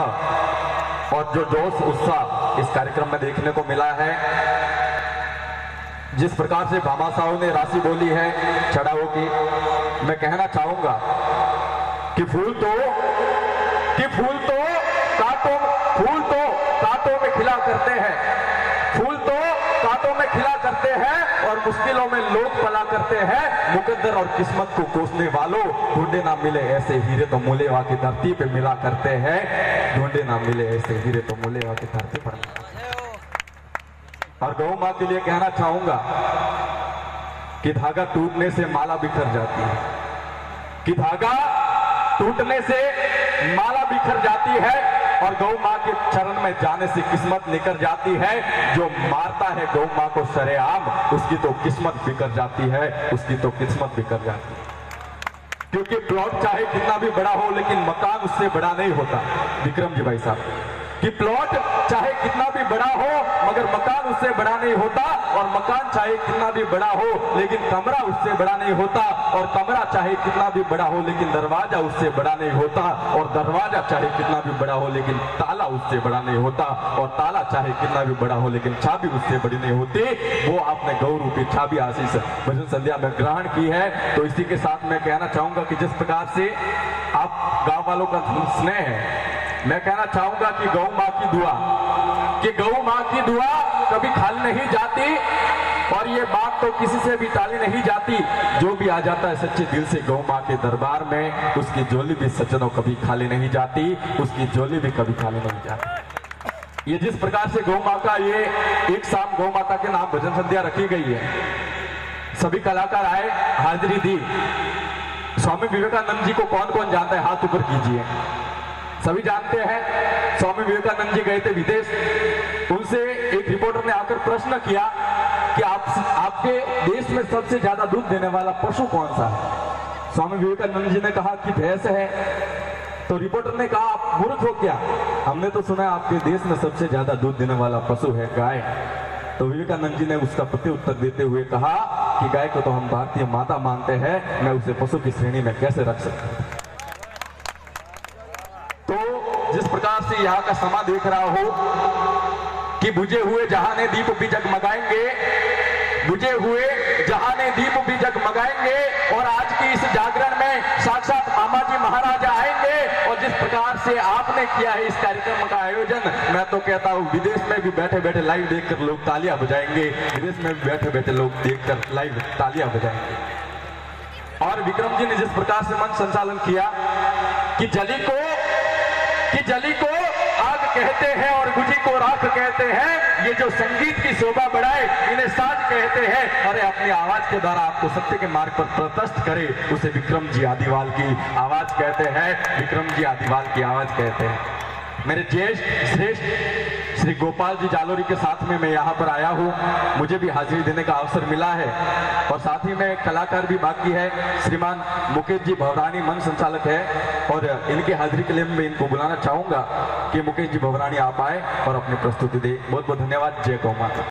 उत्साह और जो जोश उत्साह इस कार्यक्रम में देखने को मिला है, जिस प्रकार से भामाशाहों ने राशि बोली है चढ़ावों की, मैं कहना चाहूंगा कि फूल तो कांटों में खिला करते हैं, फूल तो कांटों में खिला करते हैं और मुश्किलों में लोग पला करते हैं। मुकद्दर और किस्मत को कोसने वालों, ढूंढे ना मिले ऐसे हीरे तो मूलेवा की धरती पे मिला करते हैं, ढूंढे ना मिले ऐसे हीरे तो मूलेवा की धरती पर। और गौ मां के लिए कहना चाहूंगा कि धागा टूटने से माला बिखर जाती है, कि धागा टूटने से माला बिखर जाती है और गौ मां के चरण में जाने से किस्मत निकल जाती है। जो मारता है गौ मां को सरेआम, उसकी तो किस्मत बिखर जाती है, उसकी तो किस्मत बिखर जाती है। क्योंकि प्लॉट चाहे कितना भी बड़ा हो लेकिन मकान उससे बड़ा नहीं होता। विक्रम जी भाई साहब, कि प्लॉट चाहे कितना भी बड़ा हो मगर मकान उससे बड़ा नहीं होता, और मकान चाहे कितना भी बड़ा हो लेकिन कमरा उससे बड़ा नहीं होता, और कमरा चाहे कितना भी बड़ा हो लेकिन दरवाजा उससे बड़ा नहीं होता, और दरवाजा चाहे कितना भी बड़ा हो लेकिन ताला उससे बड़ा नहीं होता, और ताला चाहे कितना भी बड़ा हो लेकिन चाबी उससे बड़ी नहीं होती। वो आपने गौ रूपी चाबी आशीष भजन संध्या में ग्रहण की है। तो इसी के साथ मैं कहना चाहूंगा कि जिस प्रकार से आप गांव वालों का स्नेह है, मैं कहना चाहूंगा कि गौ मां की दुआ कभी खाली नहीं जाती, और ये बात तो किसी से भी टाली नहीं जाती। जो भी आ जाता है सच्चे दिल से गौ मां के दरबार में, उसकी झोली भी सज्जनों कभी खाली नहीं जाती, उसकी झोली भी कभी खाली नहीं जाती। ये जिस प्रकार से गौ मां का ये एक शाम गौ माता के नाम भजन संध्या रखी गई है, सभी कलाकार आए, हाजिरी दी। स्वामी विवेकानंद जी को कौन कौन जानता है, हाथ ऊपर कीजिए। सभी जानते हैं स्वामी विवेकानंद जी गए थे विदेश, उनसे एक रिपोर्टर ने आकर प्रश्न किया कि आपके देश में सबसे ज्यादा दूध देने वाला पशु कौन सा है। स्वामी विवेकानंद जी ने कहा कि भैंस है। तो रिपोर्टर ने कहा आप मूर्ख हो क्या, हमने तो सुना है आपके देश में सबसे ज्यादा दूध देने वाला पशु है गाय। तो विवेकानंद जी ने उसका प्रत्युत्तर देते हुए कहा कि गाय को तो हम भारतीय माता मानते हैं, मैं उसे पशु की श्रेणी में कैसे रख सकता हूं। जिस प्रकार से यहाँ का समा देख रहा हो कि बुझे हुए जहाने दीप भी जगमगाएंगे, बुझे हुए जहाने दीप भी जगमगाएंगे, और आज की इस जागरण में साक्षात मामा जी महाराजा आएंगे। और जिस प्रकार से आपने किया है इस कार्यक्रम का आयोजन, मैं तो कहता हूँ विदेश में भी बैठे बैठे लाइव देखकर लोग तालियां बजाएंगे, विदेश में भी बैठे बैठे लोग देखकर लाइव तालियां बजाएंगे। और विक्रम जी ने जिस प्रकार से मंच संचालन किया कि जली को आग कहते हैं और बुझी को राख कहते हैं, ये जो संगीत की शोभा बढ़ाए इन्हें साज कहते हैं। अरे अपनी आवाज के द्वारा आपको सत्य के मार्ग पर प्रतस्थ करे, उसे विक्रम जी आदिवाल की आवाज कहते हैं, विक्रम जी आदिवाल की आवाज कहते हैं। मेरे ज्येष्ठ श्रेष्ठ श्री गोपाल जी जालोरी के साथ में मैं यहाँ पर आया हूँ, मुझे भी हाजिरी देने का अवसर मिला है, और साथ ही में कलाकार भी बाकी है। श्रीमान मुकेश जी भवरानी मंच संचालक है, और इनकी हाजिरी के लिए मैं इनको बुलाना चाहूंगा कि मुकेश जी भवरानी आप आए और अपनी प्रस्तुति दे। बहुत बहुत धन्यवाद। जय गौ माता।